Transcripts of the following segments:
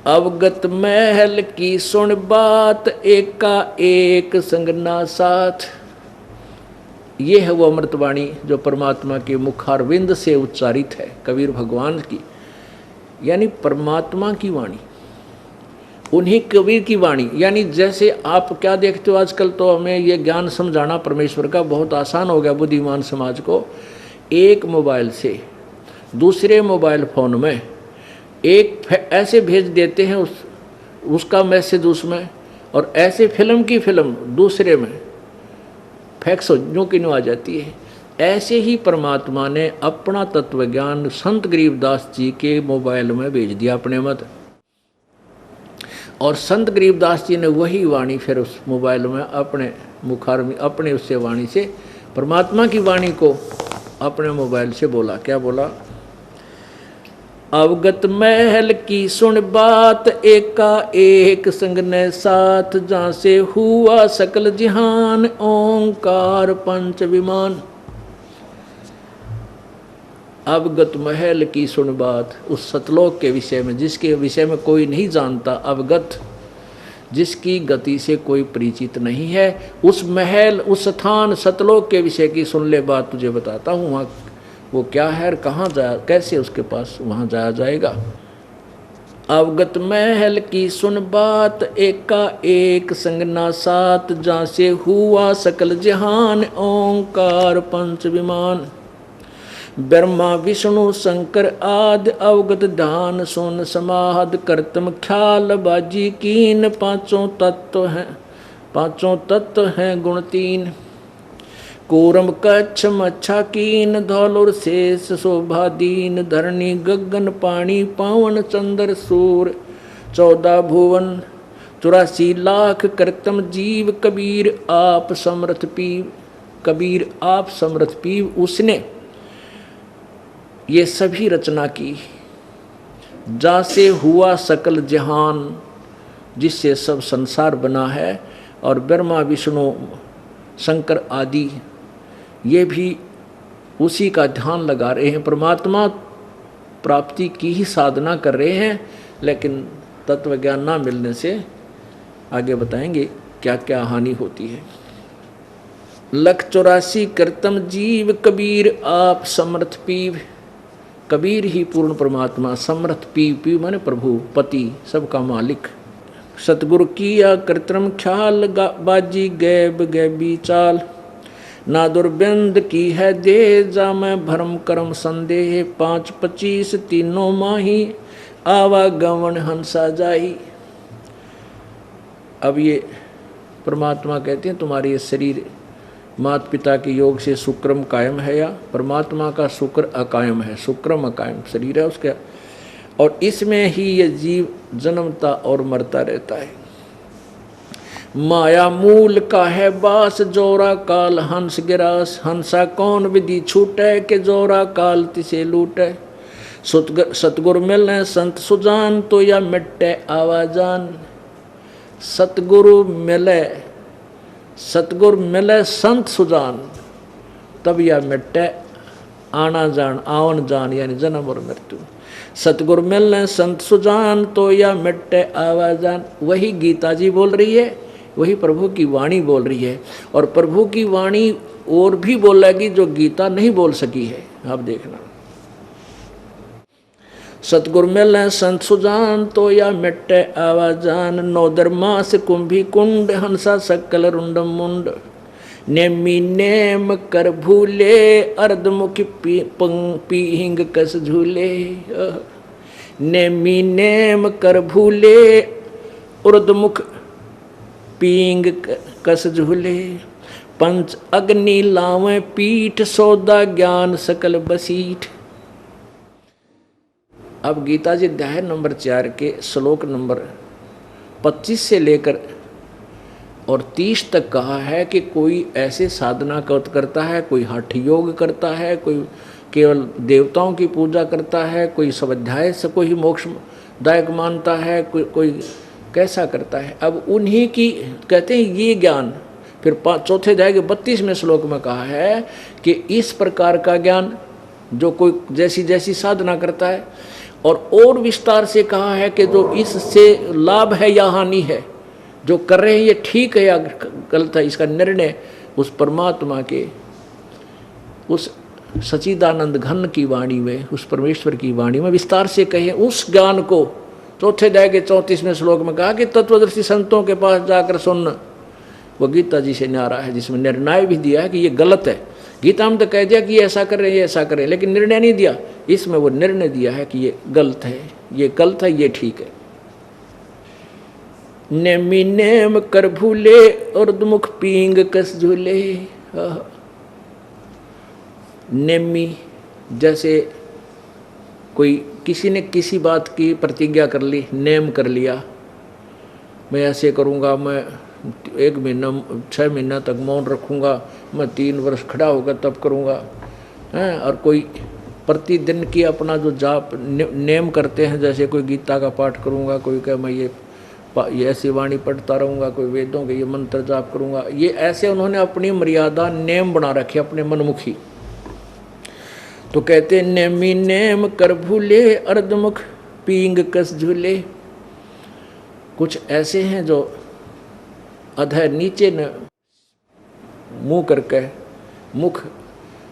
अवगत महल की सुन बात, एका एक संगना साथ। ये है वो अमृतवाणी जो परमात्मा के मुखारविंद से उच्चारित है, कबीर भगवान की, यानी परमात्मा की वाणी, उन्हीं कबीर की वाणी। यानी जैसे आप क्या देखते हो आजकल, तो हमें ये ज्ञान समझाना परमेश्वर का बहुत आसान हो गया बुद्धिमान समाज को। एक मोबाइल से दूसरे मोबाइल फ़ोन में एक ऐसे भेज देते हैं उसका मैसेज उसमें, और ऐसे फिल्म की फिल्म दूसरे में फैक्स यूँ की यूँ आ जाती है। ऐसे ही परमात्मा ने अपना तत्व ज्ञान संत गरीबदास जी के मोबाइल में भेज दिया अपने मत, और संत गरीबदास जी ने वही वाणी फिर उस मोबाइल में अपने मुखार में अपने उससे वाणी से परमात्मा की वाणी को अपने मोबाइल से बोला। क्या बोला? अवगत महल की सुन बात, एका एक संग ने साथ, जहाँ से हुआ सकल जहान, ओंकार पंच विमान। अवगत महल की सुन बात, उस सतलोक के विषय में जिसके विषय में कोई नहीं जानता, अवगत जिसकी गति से कोई परिचित नहीं है, उस महल उस स्थान सतलोक के विषय की सुन ले बात, तुझे बताता हूँ वहाँ वो क्या है, कहाँ जाया, कैसे उसके पास वहाँ जाया जाएगा। अवगत महल की सुन बात, एका एक संगना साथ, जहाँ से हुआ सकल जहान, ओंकार पंच विमान। ब्रह्मा विष्णु शंकर आदि, अवगत ध्यान सुन समाहद, करतम ख्याल बाजी कीन, पांचों तत्व हैं गुण तीन। कूरम कच्छ मच्छा कीन, धौलुर शेष शोभा दीन, धरणी गगन पानी पावन, चंद्र सूर 14 भुवन, 84 लाख करतम जीव, कबीर आप समर्थ पीव। कबीर आप समर्थ पीव, उसने ये सभी रचना की, जा से हुआ सकल जहान, जिससे सब संसार बना है। और ब्रह्मा विष्णु शंकर आदि ये भी उसी का ध्यान लगा रहे हैं, परमात्मा प्राप्ति की ही साधना कर रहे हैं, लेकिन तत्व ज्ञान ना मिलने से आगे बताएंगे क्या क्या हानि होती है। 184 करतम जीव, कबीर आप समर्थ पीव। कबीर ही पूर्ण परमात्मा, समर्थ पीव माने प्रभु पति सबका मालिक। सतगुरु किया कृत्रिम ख्याल, बाजी गैब गैबी चाल, ना दुर्बंद की है दे, जा मैं भरम कर्म संदेह, 5 25 तीनों माही, आवागमन हंसा जाही। अब ये परमात्मा कहते हैं तुम्हारे ये शरीर माता पिता के योग से शुक्रम कायम है, या परमात्मा का शुक्र अकायम है, शुक्रम अकायम शरीर है उसका, और इसमें ही ये जीव जन्मता और मरता रहता है। माया मूल का है बास, जोरा काल हंस गिरास, हंसा कौन विधि छूटे, के जोरा काल तिसे लूटे। सतगुरु मिले संत सुजान, तो या मिट्टे आवाजान। सतगुरु मिले संत सुजान, तब या मिट्टे आना जान, आवन जान यानी जन्म और मृत्यु। सतगुरु मिलने संत सुजान, तो या मिट्टे आवाजान। वही गीता जी बोल रही है, वही प्रभु की वाणी बोल रही है, और प्रभु की वाणी और भी बोलेगी जो गीता नहीं बोल सकी है। आप देखना, सतगुरु मिलने संत सुजान, तो या मिट्टे आवाजान। नौदर मास कुंभी कुंड, हंसा सकल रुंड मुंड। नेमी नेम कर भूले, अर्धमुखी पीहिंग कस झूले। नेमी नेम कर भूले, उर्धमुख पींग कस झूले। पंच अग्नि लावें पीठ, सौदा ज्ञान सकल बसीठ। अब गीता जी अध्याय नंबर 4 के श्लोक नंबर 25 से लेकर और 30 तक कहा है कि कोई ऐसे साधना करता है, कोई हठ योग करता है, कोई केवल देवताओं की पूजा करता है, कोई स्वाध्याय से कोई मोक्षदायक मानता है, कोई कैसा करता है। अब उन्हीं की कहते हैं ये ज्ञान। फिर 4 अध्याय के 32वें श्लोक में कहा है कि इस प्रकार का ज्ञान जो कोई जैसी जैसी साधना करता है, और विस्तार से कहा है कि जो इससे लाभ है या हानि है, जो कर रहे हैं ये ठीक है या गलत है, इसका निर्णय उस परमात्मा के, उस सच्चिदानंद घन की वाणी में, उस परमेश्वर की वाणी में विस्तार से कहे। उस ज्ञान को चौथे अध्याय के 34वें श्लोक में कहा कि तत्वदर्शी संतों के पास जाकर सुन। वो गीता जी से न्यारा है, जिसमें निर्णय भी दिया है कि ये गलत है। गीता में तो कह दिया कि ये ऐसा कर रहे हैं, ये ऐसा करें, लेकिन निर्णय नहीं दिया। इसमें वो निर्णय दिया है कि ये गलत है, ये गलत है, ये ठीक है। नेमी नेम कर भूले और दुमुख पींग कस झूले। नेमी जैसे कोई किसी ने किसी बात की प्रतिज्ञा कर ली, नेम कर लिया, मैं ऐसे करूँगा, मैं 1 महीना 6 महीना तक मौन रखूँगा, मैं 3 वर्ष खड़ा होकर तब करूँगा हैं। और कोई प्रतिदिन की अपना जो जाप नेम करते हैं, जैसे कोई गीता का पाठ करूँगा, कोई कहे मैं ये ऐसी वाणी पढ़ता रहूँगा, कोई वेदों के ये मंत्र जाप करूँगा, ये ऐसे उन्होंने अपनी मर्यादा नेम बना रखी अपने मनमुखी। तो कहते नेमी नेम कर भूले अर्धमुख पींग कस झूले। कुछ ऐसे हैं जो अधर नीचे न मुंह करके, मुख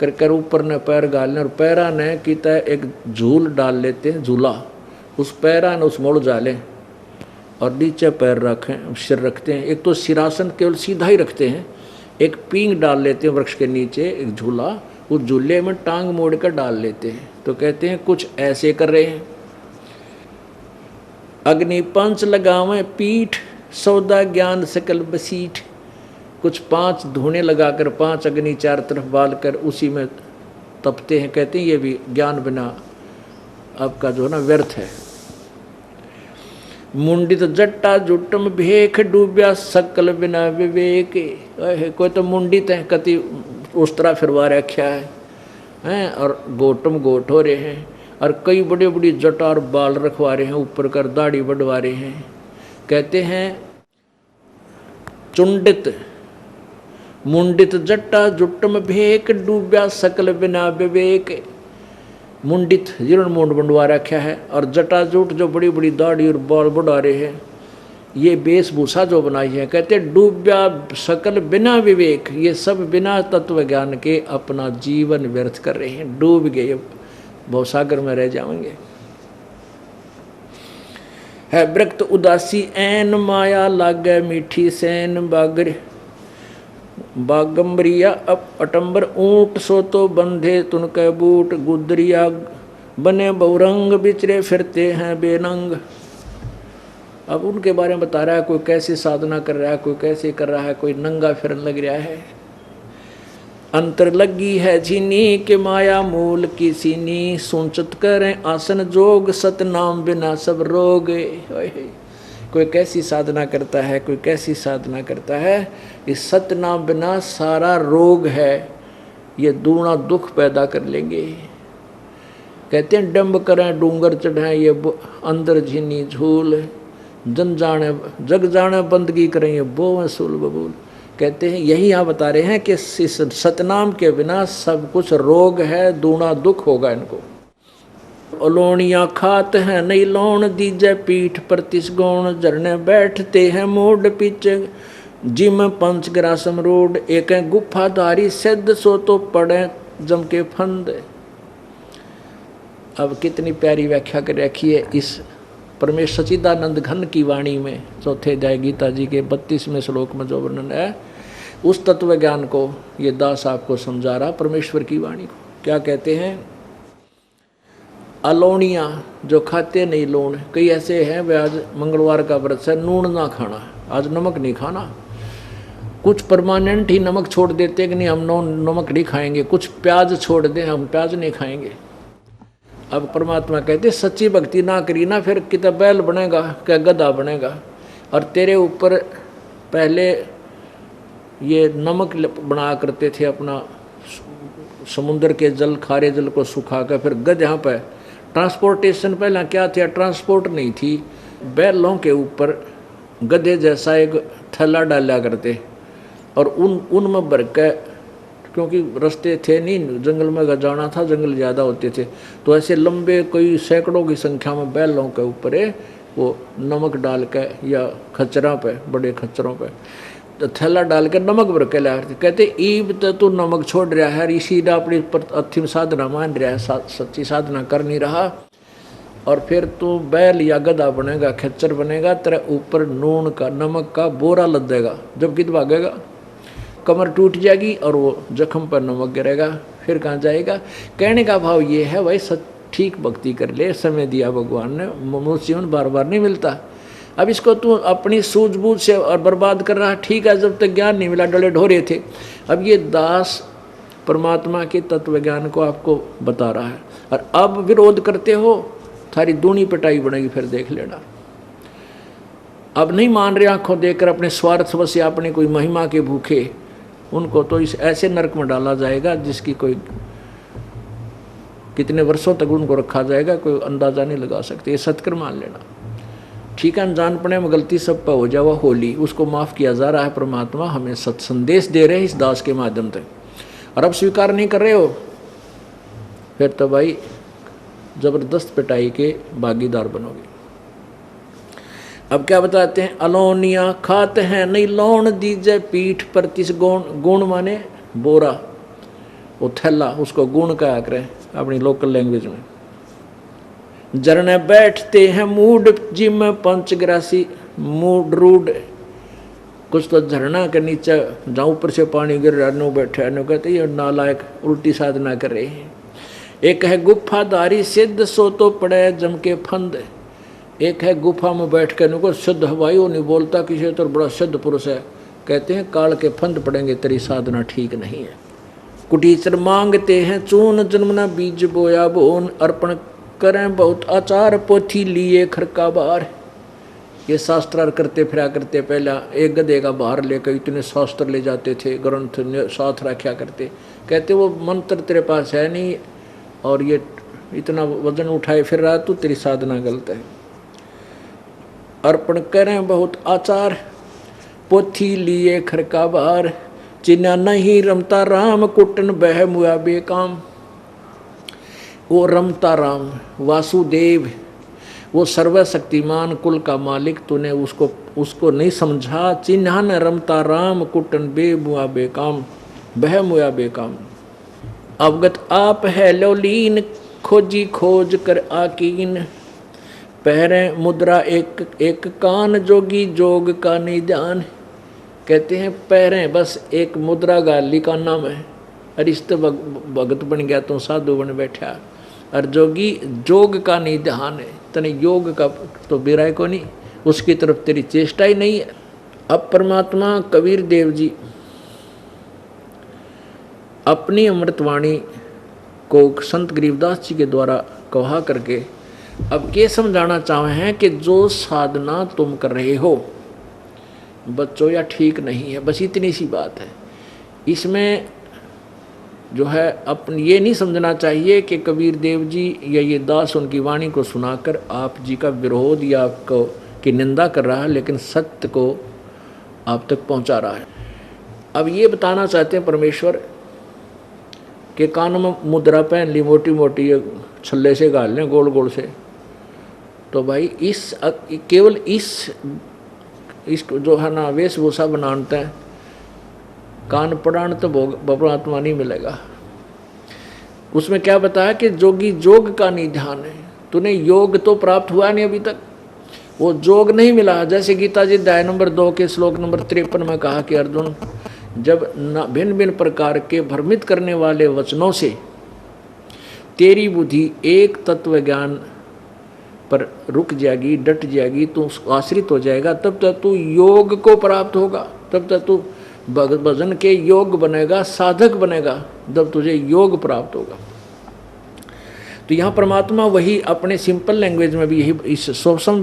कर कर ऊपर न पैर गालने, और पैरा न की तरह एक झूल डाल लेते हैं, झूला, उस पैरा न उस मोड़ जाले और नीचे पैर रखें, सिर रखते हैं। एक तो सिरासन केवल सीधा ही रखते हैं, एक पींग डाल लेते हैं वृक्ष के नीचे, एक झूला, उस झूले में टांग मोड़ कर डाल लेते हैं। तो कहते हैं कुछ ऐसे कर रहे हैं। अग्नि पंच लगावें पीठ, सौदा ज्ञान सकल बसीठ। कुछ 5 धूने लगाकर 5 अग्नि 4 तरफ बाल कर उसी में तपते हैं। कहते हैं ये भी ज्ञान बिना आपका जो है ना व्यर्थ है। मुंडित जट्टा जुटम भेख, डूब्या सकल बिना विवेक। कोई तो मुंडित है, कति उस तरह फिरवा रखा है और गोटम गोट हो रहे हैं, और कई बड़े बड़ी जटा और बाल रखवा रहे हैं, ऊपर कर दाढ़ी बढ़वा रहे हैं। कहते हैं चुंडित मुंडित जट्टा जुटम भेक, डूब्या सकल बिना विवेक। मुंडित जिन्होंने मुंड बंडवा रखा है, और जटा जुट जो बड़ी बड़ी दाढ़ी और बाल बढ़ा रहे हैं, ये वेशभूषा जो बनाई है, कहते डूब्या सकल बिना विवेक। ये सब बिना तत्व ज्ञान के अपना जीवन व्यर्थ कर रहे हैं, डूब गए, भवसागर में रह जाएंगे। है वृक्त उदासी ऐन, माया लागे मीठी सैन। बागर बागम्बरिया अटंबर ऊंट, सो तो बंधे तुनके बूट। गुदरिया बने बहुरंग, बिचरे फिरते हैं बेनंग। अब उनके बारे में बता रहा है, कोई कैसे साधना कर रहा है, कोई कैसे कर रहा है, कोई नंगा फिरन लग रहा है। अंतर लगी है झीनी, के माया मूल की सीनी। सुनचत करें आसन जोग, सतनाम बिना सब रोग। कोई कैसी साधना करता है, कोई कैसी साधना करता है। इस सतनाम बिना सारा रोग है, ये दूना दुख पैदा कर लेंगे। कहते हैं डंब करें डूंगर चढ़ाएं, ये अंदर झीनी झूल। जन जाने जग जाने बंदगी करें, ये बो वसूल बबूल। कहते हैं यही यहाँ बता रहे हैं कि इस सतनाम के बिना सब कुछ रोग है, दूना दुख होगा इनको। अलोनिया खात हैं नहीं लोन, दीजे पीठ पर तिसगोण। झरने बैठते हैं मोड पीछे, जिम पंचग्रासम रोड। एक गुफाधारी सिद्ध, सो तो पड़े जम के फंद। अब कितनी प्यारी व्याख्या कर रखी है इस परमेश्वर सच्चिदानंद घन की वाणी में। चौथे अध्याय गीता जी के 32वें श्लोक में जो वर्णन है, उस तत्व ज्ञान को ये दास आपको समझा रहा, परमेश्वर की वाणी को। क्या कहते हैं? अलोनिया जो खाते नहीं लूण। कई ऐसे हैं वे आज मंगलवार का व्रत है, नून ना खाना, आज नमक नहीं खाना। कुछ परमानेंट ही नमक छोड़ देते कि नहीं हम नमक नहीं खाएंगे। कुछ प्याज छोड़ दें, हम प्याज नहीं खाएंगे। अब परमात्मा कहते सच्ची भक्ति ना करी ना, फिर कितना बैल बनेगा, क्या गधा बनेगा। और तेरे ऊपर पहले ये नमक बना करते थे, अपना समुद्र के जल खारे जल को सुखा कर, फिर गधा पे ट्रांसपोर्टेशन पहला क्या था, ट्रांसपोर्ट नहीं थी। बैलों के ऊपर गधे जैसा एक थैला डाला करते और उनमें भर के क्योंकि रास्ते थे नहीं, जंगल में जाना था, जंगल ज़्यादा होते थे, तो ऐसे लंबे कोई सैकड़ों की संख्या में बैलों के ऊपर वो नमक डाल के या खच्चरों पे, बड़े खच्चरों पे तो थैला डाल के नमक भर के लाते। कहते ईब तो तू नमक छोड़ रहा है, इसी अपनी अंतिम साधना मान रहा है, सच्ची साधना कर नहीं रहा, और फिर तू बैल या गधा बनेगा, खच्चर बनेगा, तेरे ऊपर नून का नमक का बोरा लद देगा, जब कित भागेगा, कमर टूट जाएगी और वो जख्म पर नमक गिरेगा, फिर कहाँ जाएगा। कहने का भाव ये है भाई ठीक भक्ति कर ले, समय दिया भगवान ने, मनुष्य जीवन बार बार नहीं मिलता। अब इसको तू अपनी सूझबूझ से और बर्बाद कर रहा, ठीक है, जब तक ज्ञान नहीं मिला डले ढोरे थे। अब ये दास परमात्मा के तत्व ज्ञान को आपको बता रहा है, और अब विरोध करते हो, थारी दूनी पिटाई बनेगी, फिर देख लेना। अब नहीं मान रहे आंखों देखकर, अपने स्वार्थ से, अपने कोई महिमा के भूखे, उनको तो इस ऐसे नरक में डाला जाएगा जिसकी कोई कितने वर्षों तक उनको रखा जाएगा, कोई अंदाजा नहीं लगा सकते। ये सत्कर मान लेना। ठीक है, अनजानपने में गलती सब पर हो जावा होली, उसको माफ़ किया जा रहा है। परमात्मा हमें सत संदेश दे रहे हैं इस दास के माध्यम से, और अब स्वीकार नहीं कर रहे हो, फिर तो भाई जबरदस्त पिटाई के भागीदार बनोगे। अब क्या बताते हैं, अलोनिया खाते हैं नहीं लौन दीजे पीठ पर तिस गुण, गुण माने बोरा, वो थैला, उसको गुण कहा करें अपनी लोकल लैंग्वेज में। जरने बैठते हैं मूड जिम पंचग्रासी, मूड रूड, कुछ तो झरना के नीचे जहाँ ऊपर से पानी गिर रहा, नो बैठे नो कहते ये नालायक उल्टी साधना कर रहे हैं। एक है गुफादारी सिद्ध सो तो पड़े जम के फंद, एक है गुफा में बैठ के नुको शुद्ध हवाई, वो नहीं बोलता किसी तो बड़ा शुद्ध पुरुष है, कहते हैं काल के फंद पड़ेंगे, तेरी साधना ठीक नहीं है। कुटीचर मांगते हैं चून जन्मना बीज बोया बोन, अर्पण करें बहुत आचार पोथी लिए खरका बार। ये शास्त्रार करते फिरा करते, पहला एक गधे का बाहर लेकर इतने शास्त्र ले जाते थे, ग्रंथ साथ रखा करते, कहते वो मंत्र तेरे पास है नहीं और ये इतना वजन उठाए फिर रहा, तो तेरी साधना गलत है। अर्पण करें बहुत आचार पोथी लिए खरका बार, चिन्ह नहीं रमता राम कुटन बह मुआ बेकाम। वो रमता राम वासुदेव, वो सर्वशक्तिमान कुल का मालिक, तूने उसको नहीं समझा। चिन्ह न रमता राम कुटन बे मुआ बेकाम, बह मुआ बेकाम। अवगत आप है लौलीन खोजी खोज कर आकीन, पहरे मुद्रा एक एक कान जोगी जोग का निदान। कहते हैं पैरें बस एक मुद्रा गाली का नाम है, अरिस्त भगत बन गया तो साधु बन बैठा, और जोगी जोग का निधान है, तने योग का तो बिराय को नहीं, उसकी तरफ तेरी चेष्टा ही नहीं है। अब परमात्मा कबीर देव जी अपनी अमृतवाणी को संत गरीबदास जी के द्वारा कहा करके अब ये समझाना चाहे हैं कि जो साधना तुम कर रहे हो बच्चों या ठीक नहीं है, बस इतनी सी बात है। इसमें जो है अपन ये नहीं समझना चाहिए कि कबीर देव जी या ये दास उनकी वाणी को सुनाकर आप जी का विरोध या आपको की निंदा कर रहा है, लेकिन सत्य को आप तक पहुंचा रहा है। अब ये बताना चाहते हैं परमेश्वर के कान में मुद्रा पहन ली, मोटी मोटी छल्ले से गाल लें गोल गोल से, तो भाई इस केवल इसको जो है ना वेशभूषा बनाते हैं, कान पड़ान तो परमात्मा नहीं मिलेगा। उसमें क्या बताया कि जोगी जोग का निधान है, तूने योग तो प्राप्त हुआ नहीं अभी तक, वो जोग नहीं मिला। जैसे गीता जी अध्याय नंबर 2 के श्लोक नंबर 53 में कहा कि अर्जुन, जब भिन्न भिन्न प्रकार के भ्रमित करने वाले वचनों से तेरी बुद्धि एक तत्व ज्ञान पर रुक जाएगी, डट जाएगी, तू आश्रित हो जाएगा, तब तक तू योग को प्राप्त होगा, तब तक तू भजन के योग बनेगा, साधक बनेगा, जब तुझे योग प्राप्त होगा। तो यहाँ परमात्मा वही अपने सिंपल लैंग्वेज में भी यही इस सूक्ष्म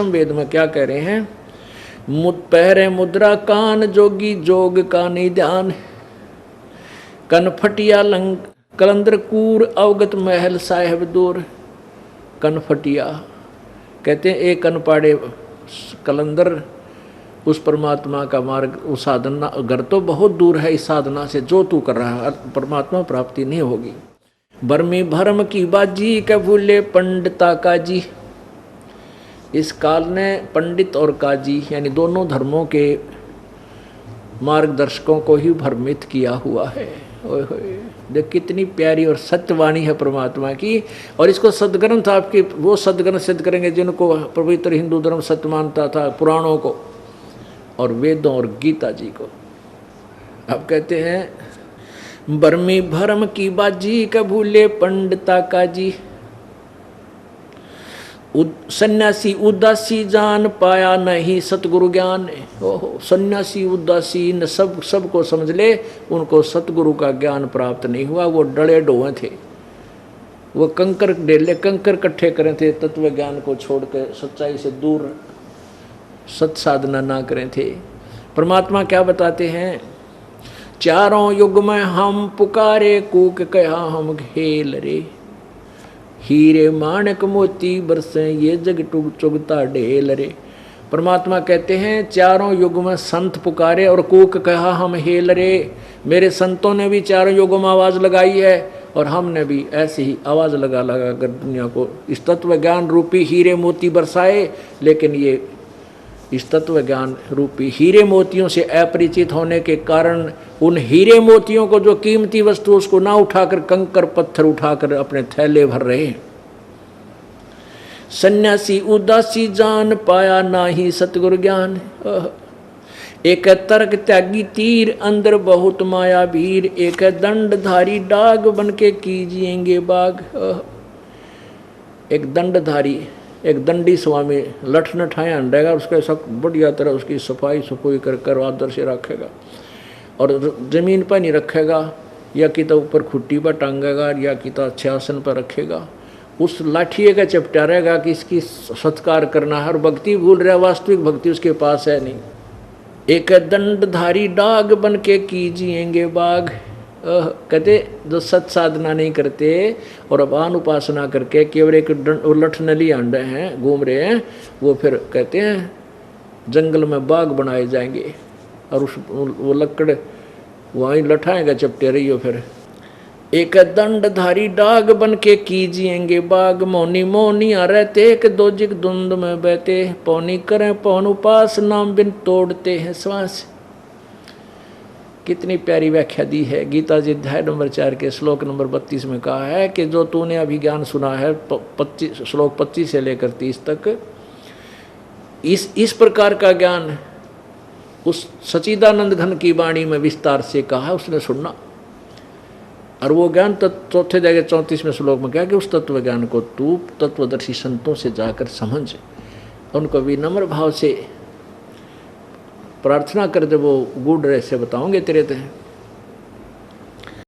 वेद में क्या कह रहे हैं, पैरे मुद्रा कान जोगी जोग का निदान, कनफटिया लंग कलंदर कूर अवगत महल साहेब दूर। कनफटिया कहते हैं एक कनपाड़े कलंदर उस परमात्मा का मार्ग, उस साधना, घर तो बहुत दूर है इस साधना से जो तू कर रहा है, परमात्मा प्राप्ति नहीं होगी। बर्मी भरम की बाजी के भूले पंडिता काजी। इस काल ने पंडित और काजी यानी दोनों धर्मों के मार्गदर्शकों को ही भ्रमित किया हुआ है। ओए होए, देख कितनी प्यारी और सत्यवाणी है परमात्मा की। और इसको सदग्रंथ आपके वो सदग्रंथ सिद्ध करेंगे जिनको पवित्र हिंदू धर्म सत्य मानता था, पुराणों को और वेदों और गीता जी को। अब कहते हैं बर्मी भरम की बाजी का भूले पंडिता काजी। सन्यासी उदासी जान पाया नहीं सतगुरु ज्ञान। ओहो, सन्यासी उदासी न सबको समझ ले, उनको सतगुरु का ज्ञान प्राप्त नहीं हुआ। वो डले डोए थे, वो कंकर डेले कंकर इकट्ठे करे थे, तत्व ज्ञान को छोड़कर सच्चाई से दूर सत साधना ना करें थे। परमात्मा क्या बताते हैं, चारों युग में हम पुकारे कूक कहा हम घेल रे। हीरे माणक मोती बरसे ये जग टुग चुगता ढेल रे। परमात्मा कहते हैं चारों युग में संत पुकारे और कूक कहा हम हेल रे। मेरे संतों ने भी चारों युगों में आवाज़ लगाई है और हमने भी ऐसे ही आवाज़ लगा लगा कर दुनिया को इस तत्व ज्ञान रूपी हीरे मोती बरसाए। लेकिन ये इस तत्व ज्ञान रूपी हीरे मोतियों से अपरिचित होने के कारण उन हीरे मोतियों को जो कीमती वस्तु उसको ना उठाकर कंकर पत्थर उठाकर अपने थैले भर रहे हैं। सन्यासी उदासी जान पाया ना ही सतगुरु ज्ञान। एक तर्क त्यागी तीर अंदर बहुत माया भीर। एक दंडधारी डाग बन के कीजिएंगे बाग। एक दंडधारी एक दंडी स्वामी लठ नठाया अंडेगा, उसके सब बढ़िया तरह उसकी सफाई सफाई कर कर आदर से रखेगा और ज़मीन पर नहीं रखेगा, या कि तो ऊपर खुट्टी पर टांगेगा या कि तो अच्छे आसन पर रखेगा। उस लाठिए का चपटा रहेगा कि इसकी सत्कार करना है और भक्ति भूल रहा, वास्तविक भक्ति उसके पास है नहीं। एक दंडधारी डाग बन के कीजिएंगे बाग। कहते जो सत साधना नहीं करते और अपान उपासना करके केवल एक लठ नली अंडे हैं घूम रहे हैं, वो फिर कहते हैं जंगल में बाग बनाए जाएंगे और उस वो लकड़ वहीं लठाएगा चपटे रही हो। फिर एक दंडधारी डाग बन के कीजिएंगे बाग। मौनी मौनिया रहते एक दो जिग धुंध में बहते। पौनी करें पौन उपास नाम बिन तोड़ते हैं श्वास। कितनी प्यारी व्याख्या दी है। गीता जी अध्याय नंबर 4 के श्लोक नंबर 32 में कहा है कि जो तूने अभी ज्ञान सुना है 25 श्लोक 25 से लेकर 30 तक, इस प्रकार का ज्ञान उस सच्चिदानंद घन की वाणी में विस्तार से कहा उसने सुनना। और वो ज्ञान चौथे जगह 34वें श्लोक में कहा कि उस तत्व ज्ञान को तू तत्वदर्शी संतों से जाकर समझ, उनको विनम्र भाव से प्रार्थना कर दे, वो गूढ़ रहस्य बताओगे तेरे ते।